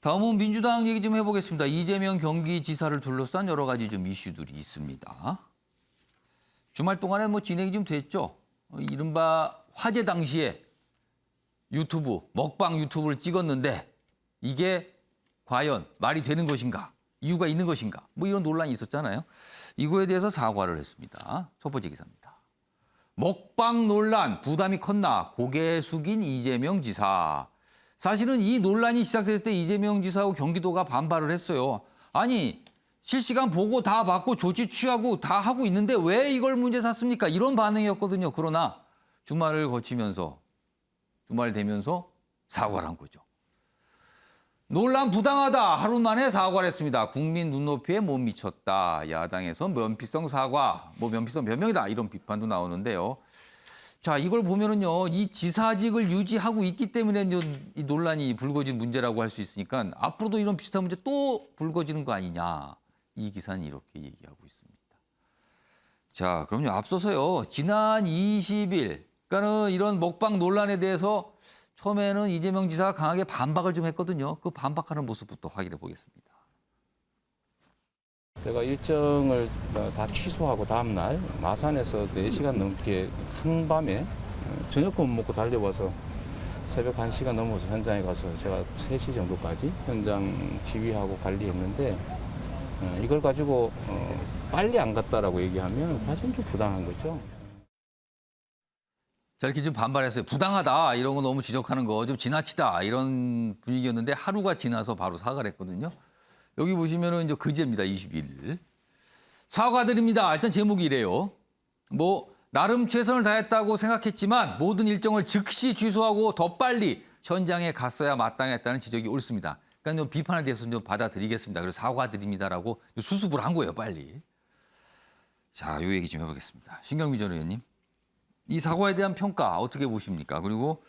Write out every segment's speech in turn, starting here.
다음은 민주당 얘기 좀 해보겠습니다. 이재명 경기지사를 둘러싼 여러 가지 좀 이슈들이 있습니다. 주말 동안에 뭐 진행이 좀 됐죠. 이른바 화재 당시에 유튜브, 먹방 유튜브를 찍었는데 이게 과연 말이 되는 것인가? 이유가 있는 것인가? 뭐 이런 논란이 있었잖아요. 이거에 대해서 사과를 했습니다. 첫 번째 기사입니다. 먹방 논란 부담이 컸나 고개 숙인 이재명 지사. 사실은 이 논란이 시작됐을 때 이재명 지사하고 경기도가 반발을 했어요. 아니 실시간 보고 다 받고 조치 취하고 다 하고 있는데 왜 이걸 문제 삼습니까? 이런 반응이었거든요. 그러나 주말을 거치면서 주말 되면서 사과를 한 거죠. 논란 부당하다. 하루 만에 사과를 했습니다. 국민 눈높이에 못 미쳤다. 야당에서 면피성 사과, 면피성 변명이다. 이런 비판도 나오는데요. 자, 이걸 보면은요, 이 지사직을 유지하고 있기 때문에 이 논란이 불거진 문제라고 할 수 있으니까 앞으로도 이런 비슷한 문제 또 불거지는 거 아니냐. 이 기사는 이렇게 얘기하고 있습니다. 자, 그럼요. 앞서서요, 지난 20일, 그러니까는 이런 먹방 논란에 대해서 처음에는 이재명 지사가 강하게 반박을 좀 했거든요. 그 반박하는 모습부터 확인해 보겠습니다. 제가 일정을 다 취소하고 다음날 마산에서 4시간 넘게 한밤에 저녁도 못 먹고 달려와서 새벽 1시간 넘어서 현장에 가서 제가 3시 정도까지 현장 지휘하고 관리했는데 이걸 가지고 빨리 안 갔다라고 얘기하면 사실 좀 부당한 거죠. 자, 이렇게 좀 반발했어요. 부당하다. 이런 거 너무 지적하는 거 좀 지나치다. 이런 분위기였는데 하루가 지나서 바로 사과를 했거든요. 여기 보시면은 이제 그제입니다. 21일. 사과드립니다. 일단 제목이 이래요. 나름 최선을 다했다고 생각했지만 모든 일정을 즉시 취소하고 더 빨리 현장에 갔어야 마땅했다는 지적이 옳습니다. 그러니까 좀 비판에 대해서 좀 받아들이겠습니다. 그래서 사과드립니다라고 수습을 한 거예요, 빨리. 자, 요 얘기 좀 해보겠습니다. 신경미 전 의원님. 이 사과에 대한 평가 어떻게 보십니까? 그리고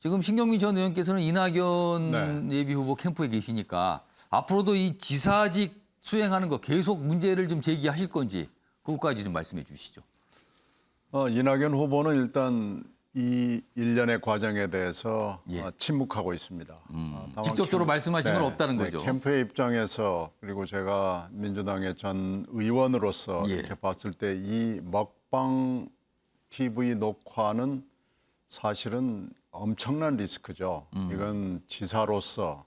지금 신경미 전 의원께서는 이낙연 예비후보 캠프에 계시니까 앞으로도 이 지사직 수행하는 거 계속 문제를 좀 제기하실 건지 그것까지 좀 말씀해 주시죠. 이낙연 후보는 일단 이 일련의 과정에 대해서 침묵하고 있습니다. 다만 직접적으로 말씀하신 건 없다는 거죠. 캠프의 입장에서 그리고 제가 민주당의 전 의원으로서 이렇게 봤을 때 이 먹방 TV 녹화는 사실은 엄청난 리스크죠. 이건 지사로서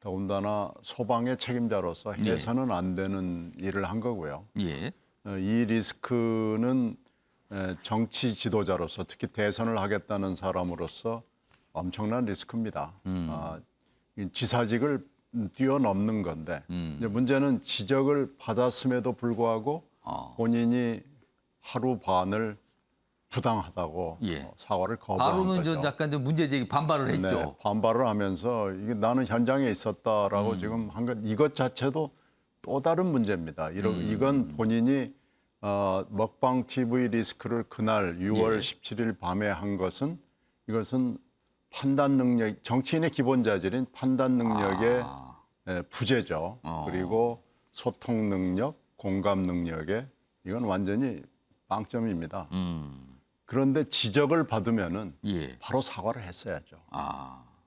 더군다나 소방의 책임자로서 해서는 안 되는 일을 한 거고요. 이 리스크는 정치 지도자로서 특히 대선을 하겠다는 사람으로서 엄청난 리스크입니다. 지사직을 뛰어넘는 건데 이제 문제는 지적을 받았음에도 불구하고 본인이 하루 반을 부당하다고 사과를 거부한 바로는 거죠. 약간 좀 문제 제기 반발을 했죠. 네, 반발을 하면서 이게 나는 현장에 있었다라고 지금 한 것 이것 자체도 또 다른 문제입니다. 이건 본인이 먹방 TV 리스크를 그날 6월 17일 밤에 한 것은 이것은 판단 능력, 정치인의 기본 자질인 판단 능력의 부재죠. 그리고 소통 능력, 공감 능력에 이건 완전히 빵점입니다. 그런데 지적을 받으면은 바로 사과를 했어야죠.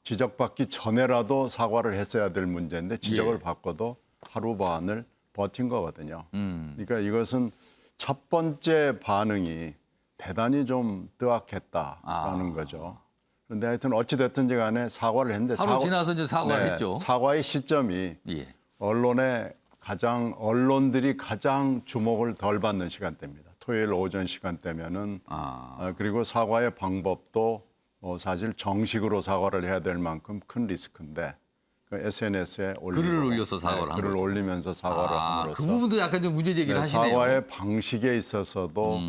지적받기 전에라도 사과를 했어야 될 문제인데 지적을 받고도 하루 반을 버틴 거거든요. 그러니까 이것은 첫 번째 반응이 대단히 좀 뜨악했다라는 거죠. 그런데 하여튼 어찌 됐든지 간에 사과를 했는데 하루 지나서 이제 사과를 했죠. 사과의 시점이 언론들이 가장 주목을 덜 받는 시간대입니다. 토요일 오전 시간대면은 그리고 사과의 방법도 사실 정식으로 사과를 해야 될 만큼 큰 리스크인데 SNS에 글을 올려서 사과를 한 글을 거죠. 올리면서 사과를 함으로써 그 부분도 약간 좀 문제 제기를 하시네요. 사과의 방식에 있어서도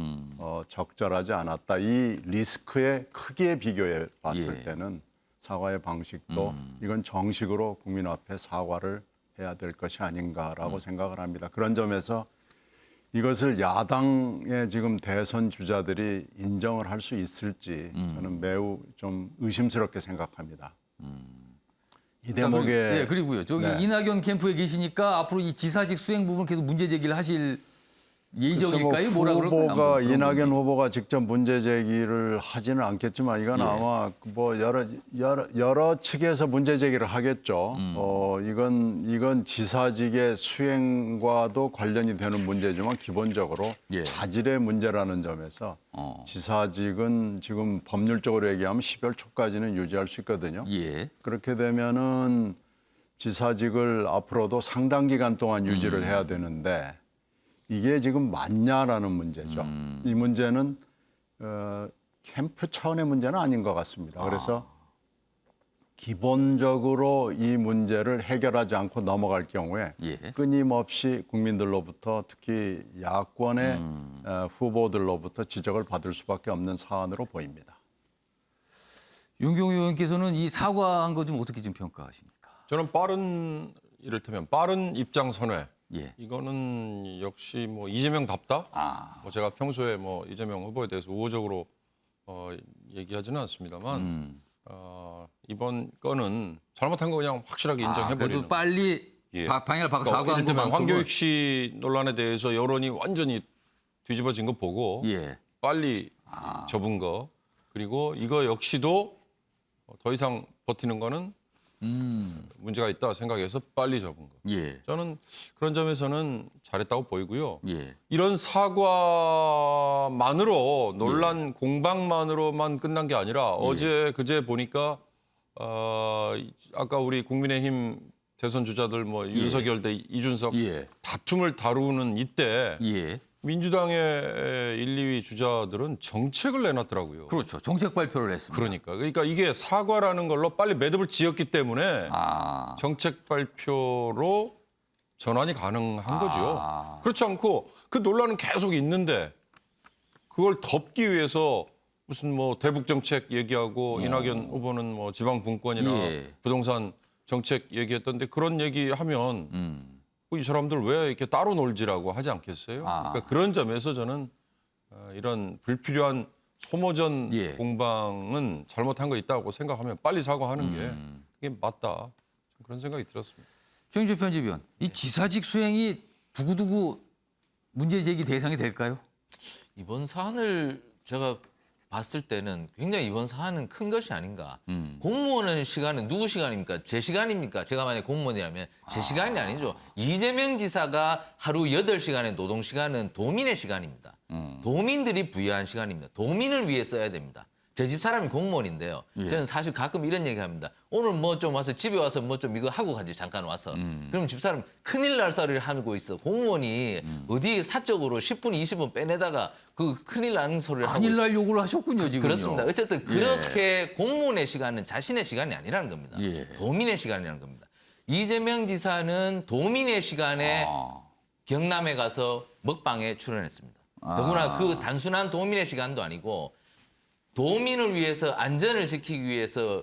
적절하지 않았다. 이 리스크의 크기에 비교해 봤을 때는 사과의 방식도 이건 정식으로 국민 앞에 사과를 해야 될 것이 아닌가라고 생각을 합니다. 그런 점에서 이것을 야당의 지금 대선 주자들이 인정을 할 수 있을지 저는 매우 좀 의심스럽게 생각합니다. 이 대목에 그리고요. 저기 이낙연 캠프에 계시니까 앞으로 이 지사직 수행 부분 계속 문제 제기를 하실 예의적일까요? 뭐라 그럴까요? 후보가 아무튼 그런 이낙연 건지. 후보가 직접 문제 제기를 하지는 않겠지만 이건 예. 아마 뭐 여러 측에서 문제 제기를 하겠죠. 이건 지사직의 수행과도 관련이 되는 문제지만 기본적으로 예. 자질의 문제라는 점에서 지사직은 지금 법률적으로 얘기하면 12월 초까지는 유지할 수 있거든요. 예. 그렇게 되면은 지사직을 앞으로도 상당 기간 동안 유지를 해야 되는데 이게 지금 맞냐라는 문제죠. 이 문제는 캠프 차원의 문제는 아닌 것 같습니다. 그래서 기본적으로 이 문제를 해결하지 않고 넘어갈 경우에 예. 끊임없이 국민들로부터 특히 야권의 후보들로부터 지적을 받을 수밖에 없는 사안으로 보입니다. 윤경호 의원께서는 이 사과한 거 좀 어떻게 좀 평가하십니까? 저는 빠른 이를테면 빠른 입장 선회. 예. 이거는 역시 뭐 이재명답다. 뭐 제가 평소에 뭐 이재명 후보에 대해서 우호적으로 얘기하지는 않습니다만 이번 건은 잘못한 거 그냥 확실하게 그래도 인정해버리는. 빨리 예. 방향을 바꿔 그러니까 사과한 이를테면 것만큼은 황교익 씨 논란에 대해서 여론이 완전히 뒤집어진 거 보고 예. 빨리 접은 거 그리고 이거 역시도 더 이상 버티는 거는 문제가 있다 생각해서 빨리 접은 거. 예. 저는 그런 점에서는 잘했다고 보이고요. 예. 이런 사과만으로 논란 공방만으로만 끝난 게 아니라 어제 그제 보니까 아까 우리 국민의힘 대선 주자들 뭐 윤석열 대 이준석 예. 다툼을 다루는 이때 예. 민주당의 1, 2위 주자들은 정책을 내놨더라고요. 그렇죠. 정책 발표를 했습니다. 그러니까 이게 사과라는 걸로 빨리 매듭을 지었기 때문에 아. 정책 발표로 전환이 가능한 거죠. 아. 그렇지 않고 그 논란은 계속 있는데 그걸 덮기 위해서 무슨 뭐 대북 정책 얘기하고 이낙연 후보는 뭐 지방 분권이나 예. 부동산 정책 얘기했던데 그런 얘기하면 이 사람들 왜 이렇게 따로 놀지라고 하지 않겠어요? 그러니까 그런 점에서 저는 이런 불필요한 소모전 예. 공방은 잘못한 거 있다고 생각하면 빨리 사과하는 게 그게 맞다. 그런 생각이 들었습니다. 최영주 편집위원, 이 지사직 수행이 두고두고 문제 제기 대상이 될까요? 이번 사안을 제가 봤을 때는 굉장히 이번 사안은 큰 것이 아닌가. 공무원의 시간은 누구 시간입니까? 제 시간입니까? 제가 만약에 공무원이라면 제 시간이 아니죠. 이재명 지사가 하루 8시간의 노동시간은 도민의 시간입니다. 도민들이 부여한 시간입니다. 도민을 위해 써야 됩니다. 제 집 사람이 공무원인데요. 저는 사실 가끔 이런 얘기합니다. 오늘 뭐 좀 와서 집에 와서 뭐 좀 이거 하고 가지 잠깐 와서. 그럼 집사람 큰일 날 소리를 하고 있어. 공무원이 어디 사적으로 10분, 20분 빼내다가 그 큰일 나는 소리를 하고 큰일 있어요. 날 요구를 하셨군요, 지금. 그렇습니다. 어쨌든 그렇게 공무원의 시간은 자신의 시간이 아니라는 겁니다. 예. 도민의 시간이라는 겁니다. 이재명 지사는 도민의 시간에 경남에 가서 먹방에 출연했습니다. 더구나 그 단순한 도민의 시간도 아니고 도민을 위해서 안전을 지키기 위해서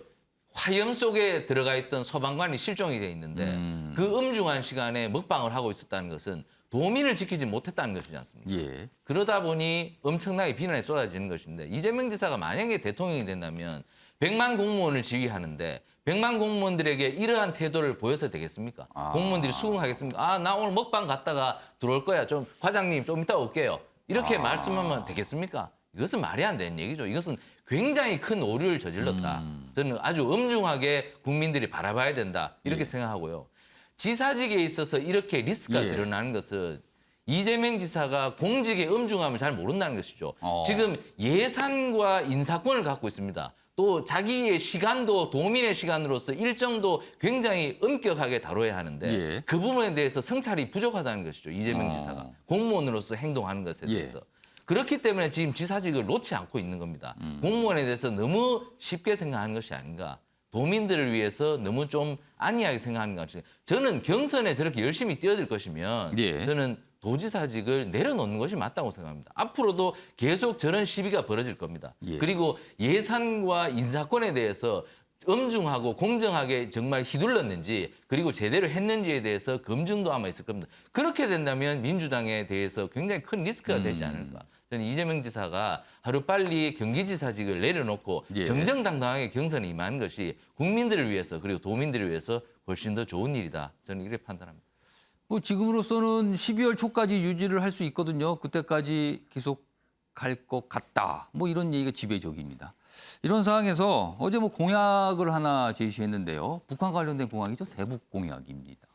화염 속에 들어가 있던 소방관이 실종이 돼 있는데 그 엄중한 시간에 먹방을 하고 있었다는 것은 도민을 지키지 못했다는 것이지 않습니까? 예. 그러다 보니 엄청나게 비난이 쏟아지는 것인데 이재명 지사가 만약에 대통령이 된다면 100만 공무원을 지휘하는데 100만 공무원들에게 이러한 태도를 보여서 되겠습니까? 공무원들이 수긍하겠습니까? 나 오늘 먹방 갔다가 들어올 거야. 좀 과장님 좀 이따 올게요. 이렇게 말씀하면 되겠습니까? 이것은 말이 안 되는 얘기죠. 이것은 굉장히 큰 오류를 저질렀다. 저는 아주 엄중하게 국민들이 바라봐야 된다. 이렇게 생각하고요. 지사직에 있어서 이렇게 리스크가 드러나는 것은 이재명 지사가 공직의 엄중함을 잘 모른다는 것이죠. 지금 예산과 인사권을 갖고 있습니다. 또 자기의 시간도 도민의 시간으로서 일정도 굉장히 엄격하게 다뤄야 하는데 그 부분에 대해서 성찰이 부족하다는 것이죠. 이재명 지사가 공무원으로서 행동하는 것에 대해서. 그렇기 때문에 지금 지사직을 놓지 않고 있는 겁니다. 공무원에 대해서 너무 쉽게 생각하는 것이 아닌가. 도민들을 위해서 너무 좀 안이하게 생각하는 것 같아요. 저는 경선에 저렇게 열심히 뛰어들 것이면 저는 도지사직을 내려놓는 것이 맞다고 생각합니다. 앞으로도 계속 저런 시비가 벌어질 겁니다. 그리고 예산과 인사권에 대해서 엄중하고 공정하게 정말 휘둘렀는지 그리고 제대로 했는지에 대해서 검증도 아마 있을 겁니다. 그렇게 된다면 민주당에 대해서 굉장히 큰 리스크가 되지 않을까. 저는 이재명 지사가 하루빨리 경기지사직을 내려놓고 정정당당하게 경선에 임하는 것이 국민들을 위해서 그리고 도민들을 위해서 훨씬 더 좋은 일이다. 저는 이렇게 판단합니다. 뭐 지금으로서는 12월 초까지 유지를 할 수 있거든요. 그때까지 계속 갈 것 같다. 뭐 이런 얘기가 지배적입니다. 이런 상황에서 어제 뭐 공약을 하나 제시했는데요. 북한 관련된 공약이죠. 대북 공약입니다.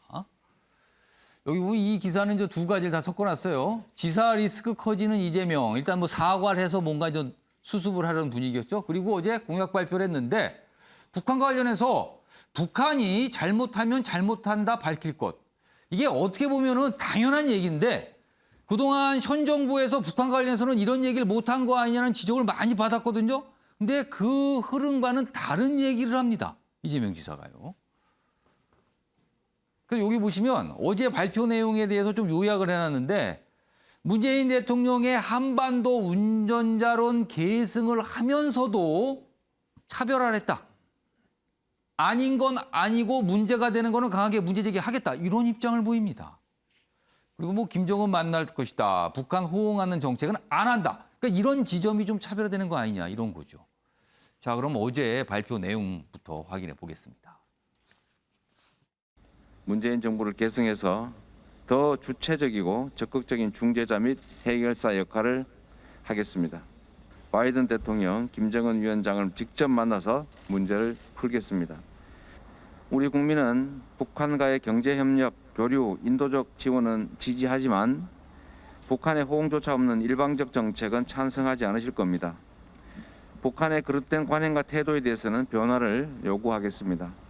여기 보면 이 기사는 이제 두 가지를 다 섞어놨어요. 지사 리스크 커지는 이재명. 일단 뭐 사과를 해서 뭔가 좀 수습을 하려는 분위기였죠. 그리고 어제 공약 발표를 했는데 북한과 관련해서 북한이 잘못하면 잘못한다 밝힐 것. 이게 어떻게 보면은 당연한 얘기인데 그동안 현 정부에서 북한 관련해서는 이런 얘기를 못한 거 아니냐는 지적을 많이 받았거든요. 근데 그 흐름과는 다른 얘기를 합니다. 이재명 지사가요. 그래서 여기 보시면 어제 발표 내용에 대해서 좀 요약을 해놨는데 문재인 대통령의 한반도 운전자론 계승을 하면서도 차별화를 했다. 아닌 건 아니고 문제가 되는 거는 강하게 문제 제기하겠다. 이런 입장을 보입니다. 그리고 뭐 김정은 만날 것이다. 북한 호응하는 정책은 안 한다. 그러니까 이런 지점이 좀 차별화되는 거 아니냐 이런 거죠. 자, 그럼 어제 발표 내용부터 확인해 보겠습니다. 문재인 정부를 계승해서 더 주체적이고 적극적인 중재자 및 해결사 역할을 하겠습니다. 바이든 대통령, 김정은 위원장을 직접 만나서 문제를 풀겠습니다. 우리 국민은 북한과의 경제협력, 교류, 인도적 지원은 지지하지만 북한의 호응조차 없는 일방적 정책은 찬성하지 않으실 겁니다. 북한의 그릇된 관행과 태도에 대해서는 변화를 요구하겠습니다.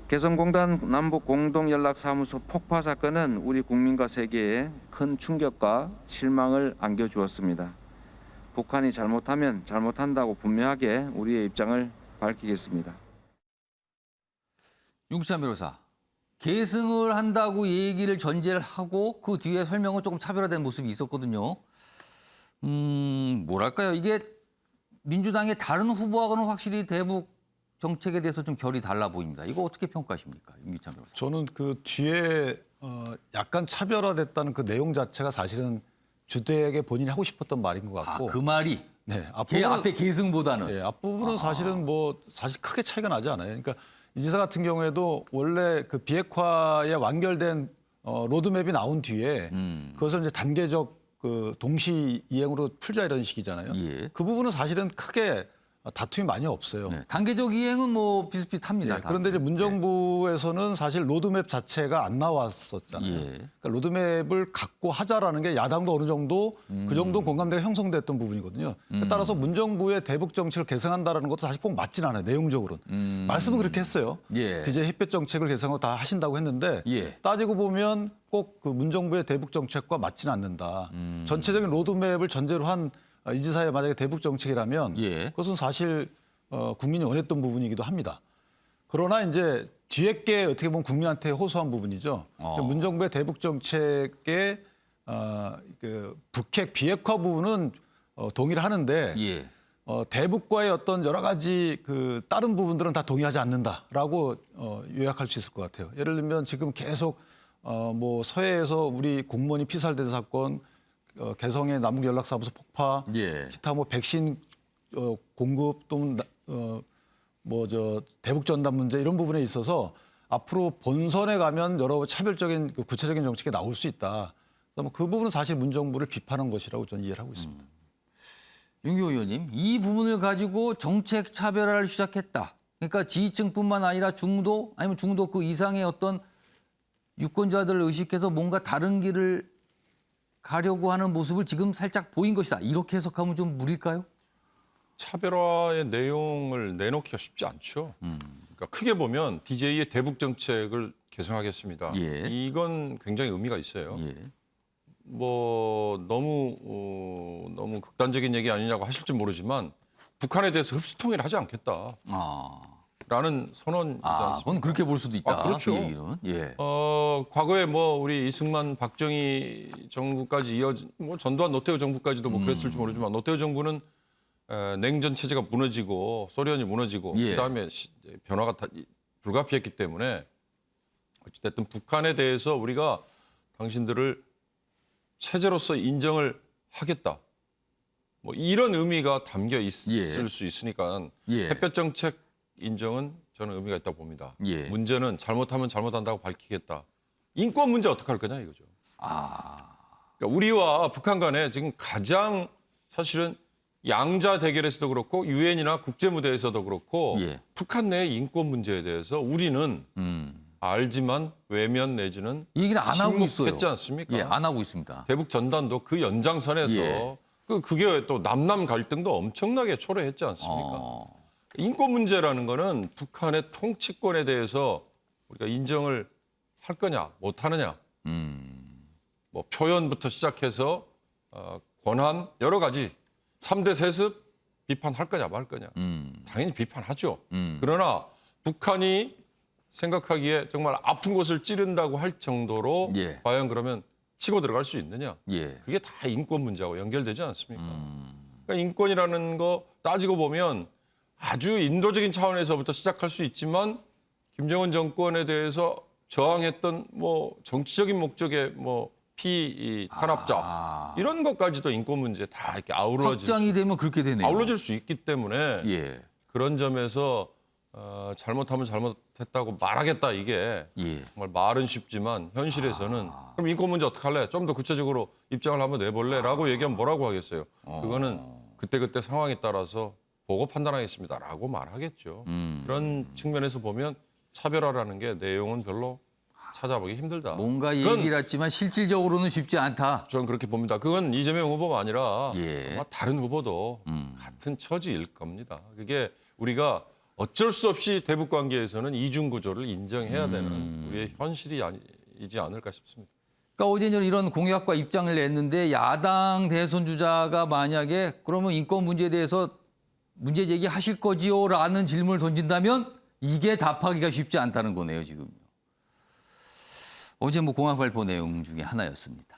개성공단 남북공동연락사무소 폭파 사건은 우리 국민과 세계에 큰 충격과 실망을 안겨주었습니다. 북한이 잘못하면 잘못한다고 분명하게 우리의 입장을 밝히겠습니다. 윤기찬 변호사, 계승을 한다고 얘기를 전제를 하고 그 뒤에 설명은 조금 차별화된 모습이 있었거든요. 뭐랄까요? 이게 민주당의 다른 후보하고는 확실히 대북 정책에 대해서 좀 결이 달라 보입니다. 이거 어떻게 평가하십니까? 윤기찬 변호사. 저는 그 뒤에 약간 차별화됐다는 그 내용 자체가 사실은 주택에 본인이 하고 싶었던 말인 것 같고. 그 말이 네, 앞에 계승보다는. 네, 앞부분은 사실은 뭐 사실 크게 차이가 나지 않아요. 그러니까 이 지사 같은 경우에도 원래 그 비핵화에 완결된 로드맵이 나온 뒤에 그것을 이제 단계적 그 동시 이행으로 풀자 이런 식이잖아요. 예. 그 부분은 사실은 크게 다툼이 많이 없어요. 네, 단계적 이행은 뭐 비슷비슷합니다. 네, 다. 그런데 이제 문정부에서는 사실 로드맵 자체가 안 나왔었잖아요. 예. 그러니까 로드맵을 갖고 하자라는 게 야당도 어느 정도 그 정도 공감대가 형성됐던 부분이거든요. 따라서 문정부의 대북 정책을 개선한다라는 것도 사실 꼭 맞진 않아요. 내용적으로는. 말씀은 그렇게 했어요. 예. 이제 햇볕 정책을 개선하고 다 하신다고 했는데 예. 따지고 보면 꼭 그 문정부의 대북 정책과 맞지는 않는다. 전체적인 로드맵을 전제로 한 이 지사의 만약에 대북 정책이라면 예. 그것은 사실 국민이 원했던 부분이기도 합니다. 그러나 이제 뒤에 게 어떻게 보면 국민한테 호소한 부분이죠. 문정부의 대북 정책의 그 북핵 비핵화 부분은 동의를 하는데 예. 대북과의 어떤 여러 가지 그 다른 부분들은 다 동의하지 않는다라고 요약할 수 있을 것 같아요. 예를 들면 지금 계속 뭐 서해에서 우리 공무원이 피살된 사건, 개성의 남북연락사무소 폭파, 예. 기타 뭐 백신 공급 또는 뭐 저 대북 전단 문제 이런 부분에 있어서 앞으로 본선에 가면 여러 차별적인 그 구체적인 정책이 나올 수 있다. 그래서 그 부분은 사실 문정부를 비판한 것이라고 저는 이해를 하고 있습니다. 윤기호 의원님, 이 부분을 가지고 정책 차별화를 시작했다. 그러니까 지지층뿐만 아니라 중도 아니면 중도 그 이상의 어떤 유권자들을 의식해서 뭔가 다른 길을 가려고 하는 모습을 지금 살짝 보인 것이다. 이렇게 해석하면 좀 무리일까요? 차별화의 내용을 내놓기가 쉽지 않죠. 그러니까 크게 보면 DJ의 대북 정책을 개선하겠습니다. 예. 이건 굉장히 의미가 있어요. 예. 뭐 너무 극단적인 얘기 아니냐고 하실지 모르지만 북한에 대해서 흡수통일을 하지 않겠다라는 선언이지 않습니까? 그건 그렇게 볼 수도 있다. 그렇죠. 그 얘기는. 예. 과거에 뭐 우리 이승만, 박정희 정부까지 이어진 뭐 전두환, 노태우 정부까지도 뭐 그랬을지 모르지만 노태우 정부는 냉전 체제가 무너지고 소련이 무너지고 예. 그다음에 변화가 불가피했기 때문에 어찌됐든 북한에 대해서 우리가 당신들을 체제로서 인정을 하겠다. 뭐 이런 의미가 담겨 있을 수 있으니까 예. 햇볕 정책 인정은 저는 의미가 있다고 봅니다. 예. 문제는 잘못하면 잘못한다고 밝히겠다. 인권 문제 어떻게 할 거냐 이거죠. 그러니까 우리와 북한 간에 지금 가장 사실은 양자 대결에서도 그렇고 유엔이나 국제 무대에서도 그렇고 예. 북한 내의 인권 문제에 대해서 우리는 알지만 외면 내지는 이 얘기는 안 하고 있어요. 침묵했지 않습니까? 예, 안 하고 있습니다. 대북 전단도 그 연장선에서 예. 그게 또 남남 갈등도 엄청나게 초래했지 않습니까? 인권 문제라는 거는 북한의 통치권에 대해서 우리가 인정을 할 거냐 못 하느냐 뭐 표현부터 시작해서 권한 여러 가지 3대 세습 비판할 거냐 말 거냐 당연히 비판하죠. 그러나 북한이 생각하기에 정말 아픈 곳을 찌른다고 할 정도로 예. 과연 그러면 치고 들어갈 수 있느냐? 예. 그게 다 인권 문제하고 연결되지 않습니까? 그러니까 인권이라는 거 따지고 보면 아주 인도적인 차원에서부터 시작할 수 있지만 김정은 정권에 대해서 저항했던 뭐 정치적인 목적의 뭐 탄압자 이런 것까지도 인권 문제 다 이렇게 확장이 되면 그렇게 되네요. 아울러질 수 있기 때문에 예. 그런 점에서 잘못하면 잘못했다고 말하겠다 이게 예. 정말 말은 쉽지만 현실에서는 그럼 인권 문제 어떻게 할래? 좀 더 구체적으로 입장을 한번 내볼래라고 얘기하면 뭐라고 하겠어요? 그거는 그때그때 상황에 따라서 보고 판단하겠습니다라고 말하겠죠. 그런 측면에서 보면 차별화라는 게 내용은 별로 찾아보기 힘들다. 뭔가 그건 얘기를 했지만 실질적으로는 쉽지 않다. 저는 그렇게 봅니다. 그건 이재명 후보가 아니라 예. 아마 다른 후보도 같은 처지일 겁니다. 그게 우리가 어쩔 수 없이 대북 관계에서는 이중 구조를 인정해야 되는 우리의 현실이 아니지 않을까 싶습니다. 그러니까 어제 저는 이런 공약과 입장을 냈는데 야당 대선 주자가 만약에 그러면 인권 문제에 대해서 문제 제기하실 거지요라는 질문을 던진다면 이게 답하기가 쉽지 않다는 거네요, 지금. 어제 뭐 공약 발표 내용 중에 하나였습니다.